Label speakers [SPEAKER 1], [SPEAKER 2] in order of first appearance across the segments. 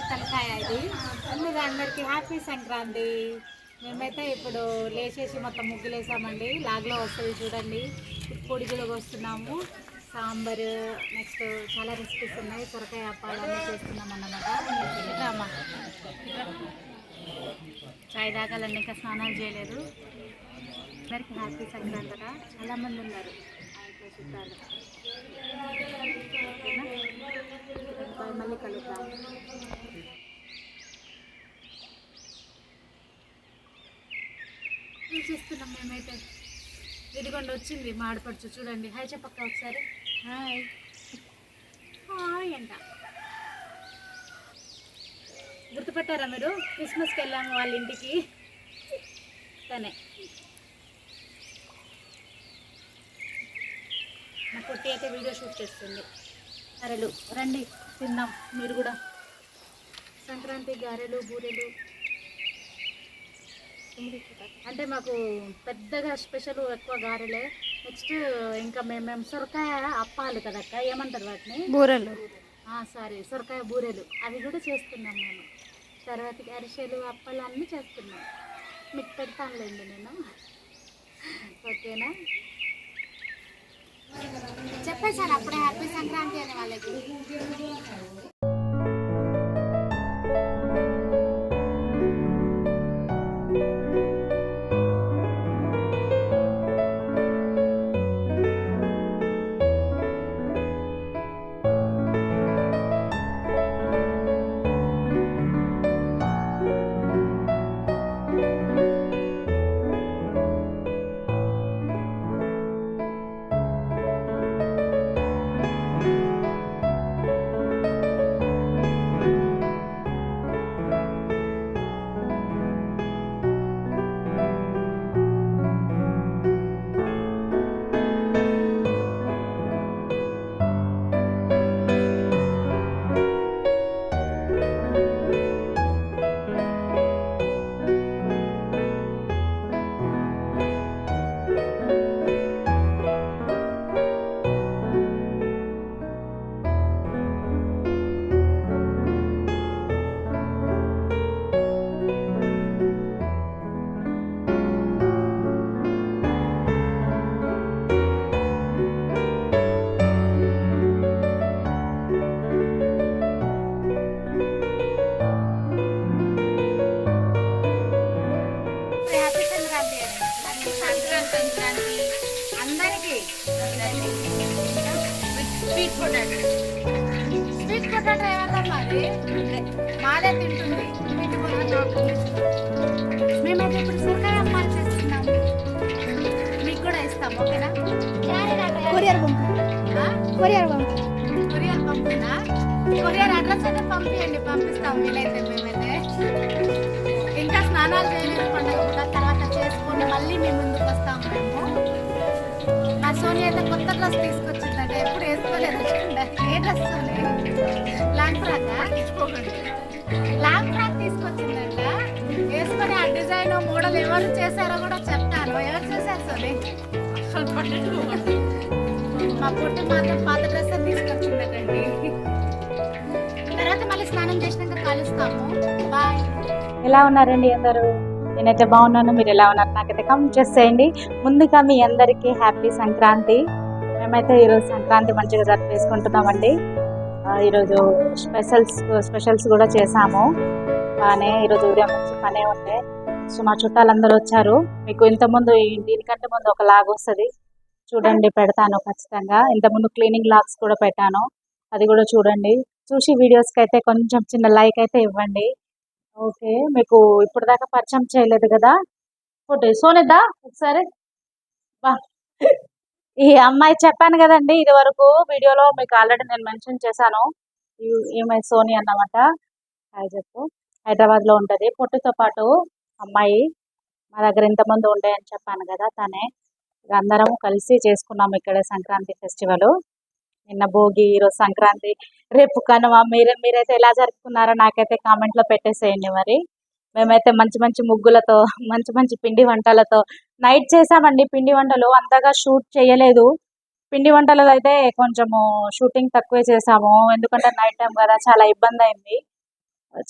[SPEAKER 1] తలకాయ ఇది ముందుగా అందరికీ హ్యాపీ సంక్రాంతి. మేమైతే ఇప్పుడు లేచేసి మొత్తం ముగ్గులు వేసామండి. లాగ్లో వస్తుంది చూడండి. పొడి కూడా వస్తున్నాము. సాంబారు, నెక్స్ట్ చాలా రెసిపీస్ ఉన్నాయి. సొరకాయ అప్పాలు అన్నీ చేస్తున్నాం అన్నమాట. అమ్మా చాయ్ తాగాలన్నీ ఇంకా స్నానాలు చేయలేదు. అందరికీ హ్యాపీ సంక్రాంతి అట. చాలామంది ఉన్నారు ఆ ఇంట్లో చుట్టాలు. మళ్ళీ కలుద్దాం. చేస్తున్నాం మేమైతే. ఇదిగోండి వచ్చింది మా ఆడపడుచు, చూడండి. హాయ్ చెప్పక్క ఒకసారి. హాయ్ హాయ్ అంట. గుర్తుపట్టారా మీరు? క్రిస్మస్కి వెళ్ళాము వాళ్ళ ఇంటికి. తనే మా కుట్టి అయితే వీడియో షూట్ చేస్తుంది. గారెలు రండి తిందాం మీరు కూడా. సంక్రాంతి గారెలు, బూరెలు అంటే మాకు పెద్దగా స్పెషల్ ఎక్కువ గారెలే. నెక్స్ట్ ఇంకా మేము సొరకాయ అప్పాలు కదక్క, ఏమంటారు వాటిని? బూరెలు. సారీ, సొరకాయ బూరెలు అవి కూడా చేస్తున్నాం మేము. తర్వాత అరిసెలు, అప్పాలు అన్నీ చేస్తున్నాం. మీకు పెడతానులేండి నేను, ఓకేనా? చెప్పేసాను అప్పుడే హ్యాపీ సంక్రాంతి అనే వాళ్ళకి. స్వీట్ పొటాటో ఏమన్నా మాదే తింటుంది. మేమైతే ఇప్పుడు సొరకాయ అప్పాలు చేస్తున్నాము. మీకు కూడా ఇస్తాం, ఓకేనా? కొరియర్ పంపునా? కొరియర్ అడ్రస్ అయితే పంపించండి, పంపిస్తాం వీలైతే. మేమైతే ఇంకా స్నానాలు చేయలేదు పండుగ కూడా, తర్వాత చేసుకొని మళ్ళీ మేము ముందుకు వస్తాము. మేము మా సోని అయితే కొత్త డ్రెస్ తీసుకొచ్చిందంట, ఎప్పుడు వేసుకోలేదు. ఏ dress? Long frock. Long frock తీసుకొచ్చిందంట, వేసుకొని ఆ డిజైన్ మోడల్ ఎవరు చేశారో కూడా చెప్తాను. ఎవరు చేశారు సోని? మా పొట్టి మాత్రం పాత డ్రెస్ తీసుకొచ్చిందండి. తర్వాత మళ్ళీ స్నానం చేసినాక కలుస్తాము. బాయ్. ఎలా ఉన్నారండి అందరూ? నేనైతే బాగున్నాను. మీరు ఎలా ఉన్నారు నాకైతే కామెంట్ చేసేయండి. ముందుగా మీ అందరికీ హ్యాపీ సంక్రాంతి. మేమైతే ఈరోజు సంక్రాంతి మంచిగా జరుపుకుంటున్నామండి. ఈరోజు స్పెషల్స్ కూడా చేసాము బాగానే. ఈరోజు ఉదయం నుంచి పనే ఉండే. సో మా చుట్టాలందరూ వచ్చారు. మీకు ఇంతకుముందు దీనికంటే ముందు ఒక లాగ్ వస్తుంది చూడండి, పెడతాను ఖచ్చితంగా. ఇంతకుముందు క్లీనింగ్ లాగ్స్ కూడా పెట్టాను, అది కూడా చూడండి. చూసి వీడియోస్కి అయితే కొంచెం చిన్న లైక్ అయితే ఇవ్వండి, ఓకే? మీకు ఇప్పుడు దాకా పరిచయం చేయలేదు కదా, ఫోటో సోనిద్దా ఒకసారి. బా, ఈ అమ్మాయి చెప్పాను కదండి ఇది వరకు వీడియోలో, మీకు ఆల్రెడీ నేను మెన్షన్ చేశాను. ఈమె సోని అన్నమాట. అది చెప్పు, హైదరాబాద్లో ఉంటుంది. పొట్టుతో పాటు అమ్మాయి మా దగ్గర ఇంతమంది ఉండే అని చెప్పాను కదా, తనే. అందరం కలిసి చేసుకున్నాము ఇక్కడ సంక్రాంతి ఫెస్టివల్. నిన్న భోగి, ఈరోజు సంక్రాంతి, రేపు కనుమ. మీరైతే ఎలా జరుపుకున్నారో నాకైతే కామెంట్లో పెట్టేసేయండి. మరి మేమైతే మంచి మంచి ముగ్గులతో, మంచి మంచి పిండి వంటలతో నైట్ చేసామండి. పిండి వంటలు అంతగా షూట్ చేయలేదు, పిండి వంటలు అయితే కొంచెము షూటింగ్ తక్కువే చేసాము, ఎందుకంటే నైట్ టైం కదా, చాలా ఇబ్బంది అయింది.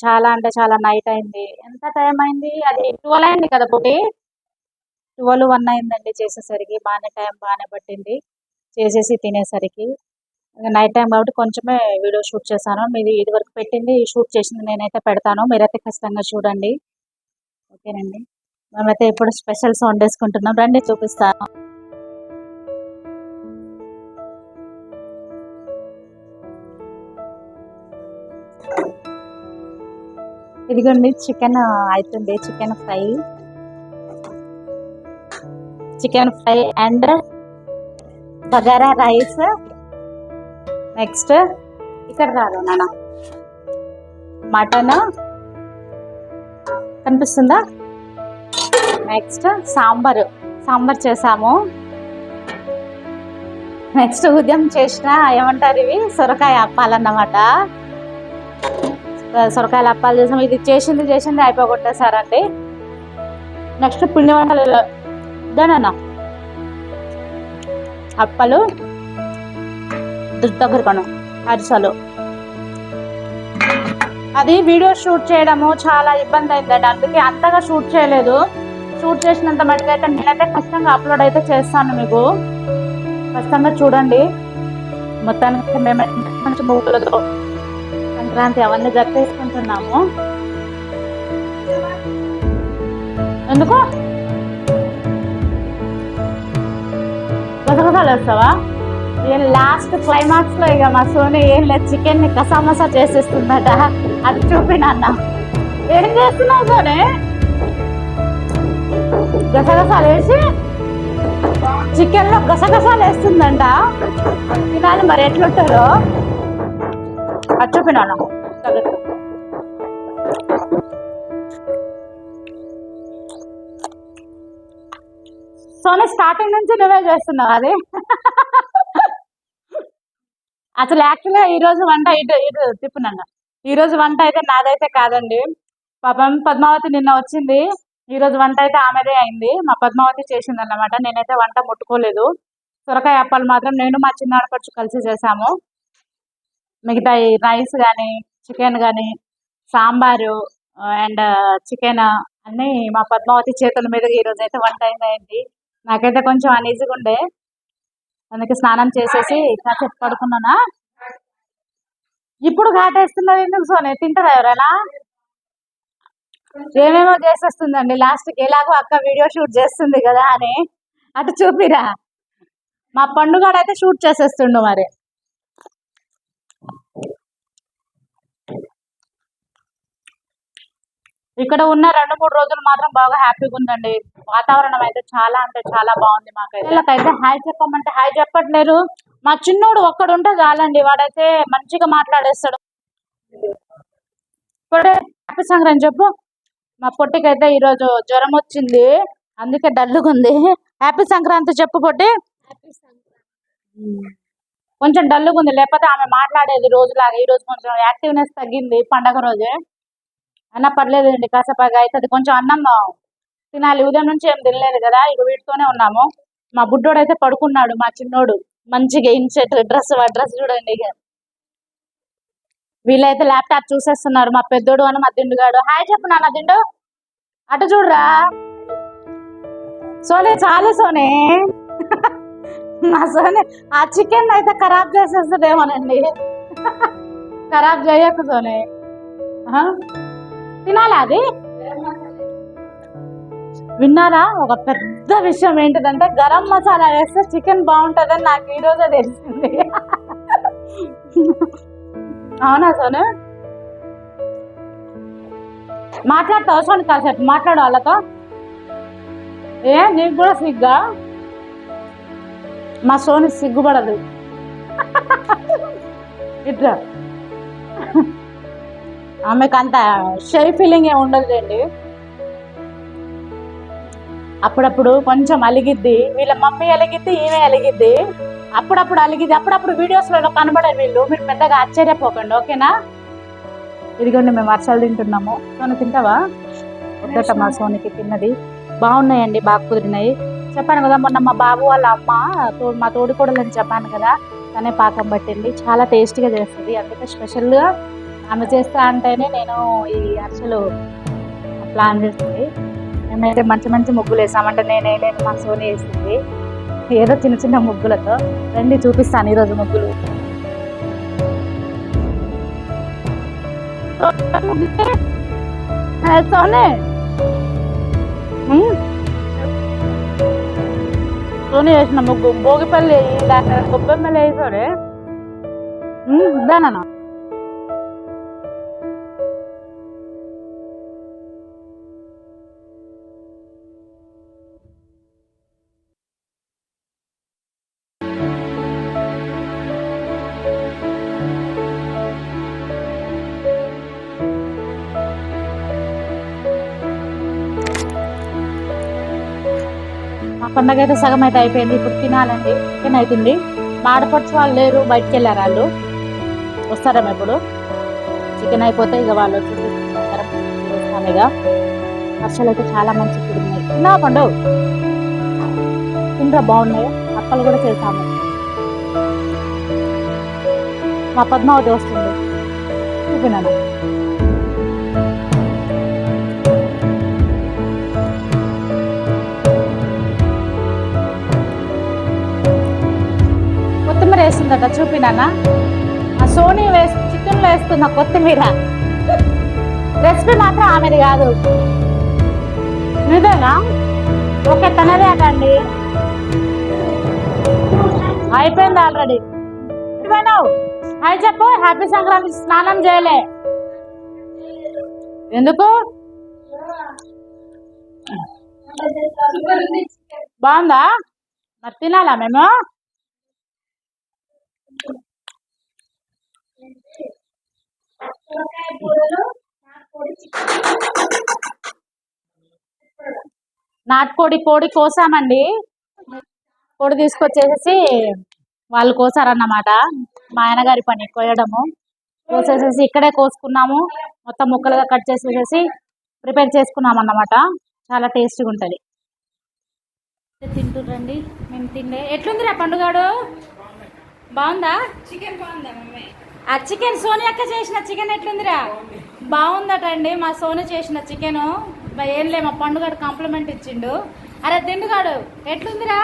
[SPEAKER 1] చాలా అంటే చాలా నైట్ అయింది. ఎంత టైం అయింది, అది 12 అయింది కదా పొట్టి, 12-1 అయిందండి చేసేసరికి. బాగానే పట్టింది చేసేసి తినేసరికి. నైట్ టైం కాబట్టి కొంచెమే వీడియో షూట్ చేశాను. మీది ఇది వరకు పెట్టింది షూట్ చేసింది నేనైతే పెడతాను, మీరైతే ఖచ్చితంగా చూడండి. ఓకేనండి. మేమైతే ఇప్పుడు స్పెషల్స్ వండేసుకుంటున్నాం, రండి చూపిస్తాను. ఇదిగోండి చికెన్ అవుతుంది, chicken fry and bagara rice. Next ఇక్కడ రాదు నాన్న, మటన్ కనిపిస్తుందా. నెక్స్ట్ సాంబార్ చేసాము. నెక్స్ట్ ఉదయం చేసిన ఏమంటారు ఇవి, సొరకాయ అప్పాలన్నమాట. సొరకాయల అప్పాలు చేసాము. ఇది చేసింది అయిపోగొట్టేసారండి. నెక్స్ట్ పిండి వంటలు ఇదేనా, అప్పలు, దగ్గరకను అరిసెలు. అది వీడియో షూట్ చేయడము చాలా ఇబ్బంది అయిందండి, అందుకే అంతగా షూట్ చేయలేదు. షూట్ చేసినంత మటుకు అయితే నేనైతే ఖచ్చితంగా అప్లోడ్ అయితే చేస్తాను, మీకు ఖచ్చితంగా చూడండి. మొత్తానికి మేము మంచి మూగులతో సంక్రాంతి అవన్నీ జరిపేసుకుంటున్నాము. ఎందుకు గసగసాలు వేస్తావా? లాస్ట్ క్లైమాక్స్ లో ఇక మా సోని ఏం లేదు, చికెన్ ని కసామసా చేసేస్తుందట. అది చూపినన్న, ఏం చేస్తున్నావు సోని? గసగసాలు వేసి చికెన్ లో గసగసాలు వేస్తుందంట. తినాలి మరి ఎట్లుంటారో. అది చూపినాన్న. సోని స్టార్టింగ్ నుంచి నువ్వే చేస్తున్నావు అది. అసలు యాక్చువల్గా ఈరోజు వంట ఇటు తిప్పునన్న, ఈరోజు వంట అయితే నాదైతే కాదండి. పాపం పద్మావతి నిన్న వచ్చింది, ఈరోజు వంట అయితే ఆమెదే అయింది. మా పద్మావతి చేసింది అన్నమాట, నేనైతే వంట ముట్టుకోలేదు. సొరకాయ అప్పాలు మాత్రం నేను మా చిన్న ఆడపడుచు కలిసి చేసాము. మిగతా రైస్ కానీ, చికెన్ కానీ, సాంబారు అండ్ చికెన్ అన్నీ మా పద్మావతి చేతుల మీద ఈరోజు అయితే వంట అయింది. నాకైతే కొంచెం అనీజీగా ఉండే, అందుకే స్నానం చేసేసి కాసేపు పడుకున్నానా. ఇప్పుడు ఘాటేస్తున్నది ఎందుకు సోనే, తింటారా ఎవరైనా? ఏమేమో చేసేస్తుందండి లాస్ట్కి, ఎలాగో అక్క వీడియో షూట్ చేస్తుంది కదా అని. అటు చూపిరా, మా పండుగాడైతే షూట్ చేసేస్తుండు మరి. ఇక్కడ ఉన్న 2-3 రోజులు మాత్రం బాగా హ్యాపీగా ఉందండి. వాతావరణం అయితే చాలా అంటే చాలా బాగుంది. మాకైతే హాయ్ చెప్పమంటే హాయ్ చెప్పట్లేరు. మా చిన్నోడు ఒక్కడు ఉంటే చాలండి, వాడైతే మంచిగా మాట్లాడేస్తాడు. ఇప్పుడే హ్యాపీ సంక్రాంతి చెప్పు. మా పొట్టికైతే ఈరోజు జ్వరం వచ్చింది, అందుకే డల్లుగా ఉంది. హ్యాపీ సంక్రాంతి చెప్పు పొట్టి. కొంచెం డల్లుగా ఉంది, లేకపోతే ఆమె మాట్లాడేది రోజులాగా. ఈరోజు కొంచెం యాక్టివ్నెస్ తగ్గింది పండగ రోజే. అన్న పర్లేదండి, కాసేపు అవుతుంది. కొంచెం అన్నం తినాలి, ఉదయం నుంచి ఏం తినలేదు కదా, ఇక వీటితోనే ఉన్నాము. మా బుడ్డోడు అయితే పడుకున్నాడు, మా చిన్నోడు మంచిగా ఇన్సెట్ డ్రెస్ చూడండి. ఇక వీళ్ళైతే ల్యాప్టాప్ చూసేస్తున్నారు, మా పెద్దోడు అని మా దిండుగాడు. హాయ్ చెప్పు నాన్న దిండు, అటు చూడరా. సోనే చాలు సోనే, మా సోనే ఆ చికెన్ అయితే ఖరాబ్ చేసేస్తుందేమోనండి. ఖరాబ్ చేయకు సోనే, తినాలా అది. విన్నారా, ఒక పెద్ద విషయం ఏంటిదంటే గరం మసాలా వేస్తే చికెన్ బాగుంటుందని నాకు ఈరోజే తెలిసింది. అవునా సోను? మాట్లాడతావు సోను, కాసేపు మాట్లాడు వాళ్ళతో. నీకు కూడా సిగ్గా? మా సోని సిగ్గుపడదు ఇట్లా. ఆమెకు అంత షై ఫీలింగ్ ఏమి ఉండదులేండి. అప్పుడప్పుడు కొంచెం అలిగిద్ది, వీళ్ళ మమ్మీ అలిగిద్ది, ఈమె అలిగిద్ది. అప్పుడప్పుడు అలిగిద్ది, అప్పుడప్పుడు వీడియోస్లలో కనబడే వీళ్ళు. మీరు పెద్దగా ఆశ్చర్యపోకండి, ఓకేనా? ఇదిగోండి మేము అరిసెలు తింటున్నాము. సోను తింటావా? వద్దట మా సోనికి తిన్నది. బాగున్నాయండి, బాగా కుదిరినాయి. చెప్పాను కదా మొన్న మా బాబు వాళ్ళ అమ్మ మా తోడికోడలు అని చెప్పాను కదా, తనే పాకం పట్టింది. చాలా టేస్టీగా చేస్తుంది. అందుకే స్పెషల్గా ఆమె చేస్తా అంటేనే నేను ఈ అరిసెలు ప్లాన్ చేస్తుంది. మేమైతే మంచి మంచి ముగ్గులు వేసామంటే నేను మా సోని వేసింది ఏదో చిన్న చిన్న ముగ్గులతో. రండి చూపిస్తాను ఈరోజు ముగ్గులు. సోని సోని వేసిన ముగ్గు భోగిపల్లి గొబ్బెమ్మలు వేసాడే దానా పండగ అయితే సగం అయితే అయిపోయింది. ఇప్పుడు తినాలండి. చికెన్ అవుతుంది. మాడపడుచు వాళ్ళు లేరు, బయటకు వెళ్ళారు. వాళ్ళు వస్తారేమో ఇప్పుడు. చికెన్ అయిపోతే ఇక వాళ్ళు వచ్చేసి వస్తాను. ఇక వర్షాలు అయితే చాలా మంచి ఉన్నాయి. తిన్నా పండు తింటా, బాగున్నాయి. అప్పలు కూడా చేసాము. మా పద్మావతి వస్తుంది, చూపినాను. కొత్తిమీర వేస్తుందట, చూపినానా. ఆ సోని చికెన్లో వేస్తున్న కొత్తిమీర రెసిపీ మాత్రం ఆమెది కాదు, నిజంగా. ఓకే, తనదే అటండి. అయిపోయింది ఆల్రెడీ. హాయ్ చెప్పు. హ్యాపీ సంక్రాంతి. స్నానం చేయలే ఎందుకు? బాగుందా? మరి తినాలా మేము? నాటుకోడి కోడి కోసామండి. కోడి తీసుకొచ్చేసేసి వాళ్ళు కోసారన్నమాట. మా ఆయనగారి పని కోయడము. కోసేసేసి ఇక్కడే కోసుకున్నాము. మొత్తం ముక్కలుగా కట్ చేసేసేసి ప్రిపేర్ చేసుకున్నాం అన్నమాట. చాలా టేస్టీగా ఉంటుంది. తింటురండి, మేము తిండే. ఎట్లుందిరా పండుగాడు? బాగుందా? చికెన్ బాగుందా మమ్మీ? ఆ చికెన్ సోని అక్క చేసిన చికెన్ ఎట్లుందిరా? బాగుందటండి. మా సోని చేసిన చికెను ఏం లే, మా పండుగాడు కాంప్లిమెంట్ ఇచ్చిండు. అరే తిండుగాడు ఎట్లుందిరా?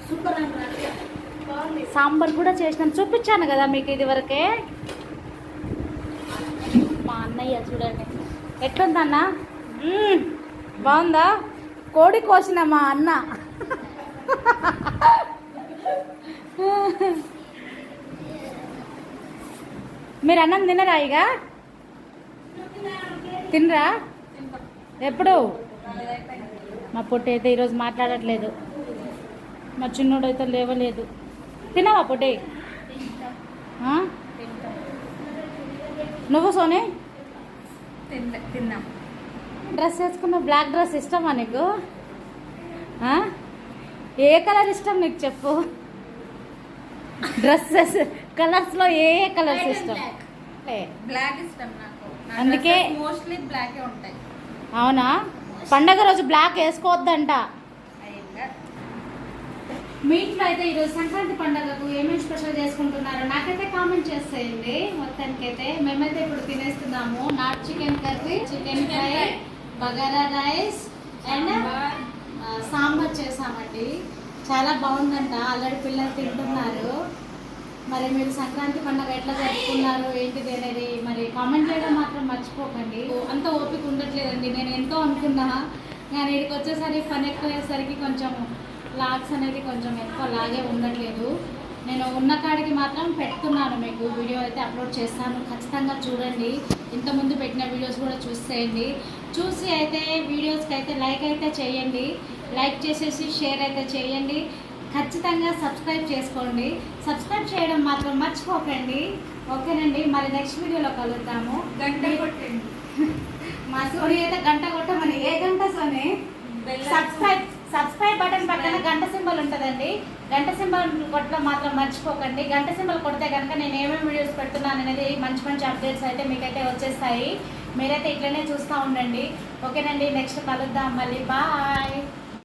[SPEAKER 1] సూపర్. సాంబార్ కూడా చేసినాను, చూపించాను కదా మీకు ఇది వరకే. మా అన్నయ్య చూడండి ఎట్లుందన్న. బాగుందా? కోడి కోసిన మా అన్న. మీరు అన్నం తినరా? ఇక తినరా? ఎప్పుడు? మా పొట్టి అయితే ఈరోజు మాట్లాడట్లేదు. మా చిన్నోడు అయితే లేవలేదు. తిన్నావా పొట్టి? నువ్వు సోని? తిన్నా. డ్రెస్ వేసుకున్నావు, బ్లాక్ డ్రెస్ ఇష్టమా నీకు? ఏ కలర్ ఇష్టం నీకు చెప్పు. డ్రెస్సెస్ కలర్స్లో ఏ కలర్స్ ఇష్టం?
[SPEAKER 2] బ్లాక్ ఇష్టం నాకు.
[SPEAKER 1] అందుకే
[SPEAKER 2] మోస్ట్లీ బ్లాకే ఉంటాయి.
[SPEAKER 1] అవునా? పండగ రోజు బ్లాక్ వేసుకోవద్దంట. మీ ఇంట్లో అయితే ఈరోజు సంక్రాంతి పండుగకు ఏమేమి స్పెషల్ చేసుకుంటున్నారో నాకైతే కామెంట్ చేసేయండి. మొత్తానికైతే మేమైతే ఇప్పుడు తినేస్తున్నాము. Not chicken curry, chicken fry, bagara rice and sambar చేసామండి. చాలా బాగుందంట. ఆల్రెడీ పిల్లలు తింటున్నారు. మరి మీరు సంక్రాంతి పండుగ ఎట్లా జరుపుకున్నారు ఏంటిది అనేది మరి కామెంట్ చేయడం మాత్రం మర్చిపోకండి. అంత ఓపిక ఉండట్లేదండి. నేను ఎంతో అనుకున్నా కానీ ఇక్కడికి వచ్చేసరికి పని ఎక్కువయ్యేసరికి కొంచెం లాగ్స్ అనేది కొంచెం ఎక్కువ లాగే ఉండట్లేదు. నేను ఉన్న కాడికి మాత్రం పెడుతున్నాను. మీకు వీడియో అయితే అప్లోడ్ చేస్తాను, ఖచ్చితంగా చూడండి. ఇంతకుముందు పెట్టిన వీడియోస్ కూడా చూసేయండి. చూసి అయితే వీడియోస్కి అయితే లైక్ అయితే చేయండి. లైక్ చేసేసి షేర్ అయితే చేయండి. ఖచ్చితంగా సబ్స్క్రైబ్ చేసుకోండి. సబ్స్క్రైబ్ చేయడం మాత్రం మర్చిపోకండి. ఓకేనండి, మరి నెక్స్ట్ వీడియోలో కలుద్దాము.
[SPEAKER 2] గంట కొట్టండి.
[SPEAKER 1] మా సోని అయితే గంట కొట్టమని. ఏ గంట సోని? సబ్స్క్రైబ్ బటన్ పక్కన గంట సింబల్ ఉంటుందండి. గంట సింబల్ కొట్టడం మాత్రం మర్చిపోకండి. గంట సింబల్ కొడితే కనుక నేను ఏమేమి వీడియోస్ పెడుతున్నాను అనేది మంచి మంచి అప్డేట్స్ అయితే మీకైతే వచ్చేస్తాయి. మీరైతే ఇట్లనే చూస్తూ ఉండండి. ఓకేనండి, నెక్స్ట్ కలుద్దాం మళ్ళీ. బాయ్.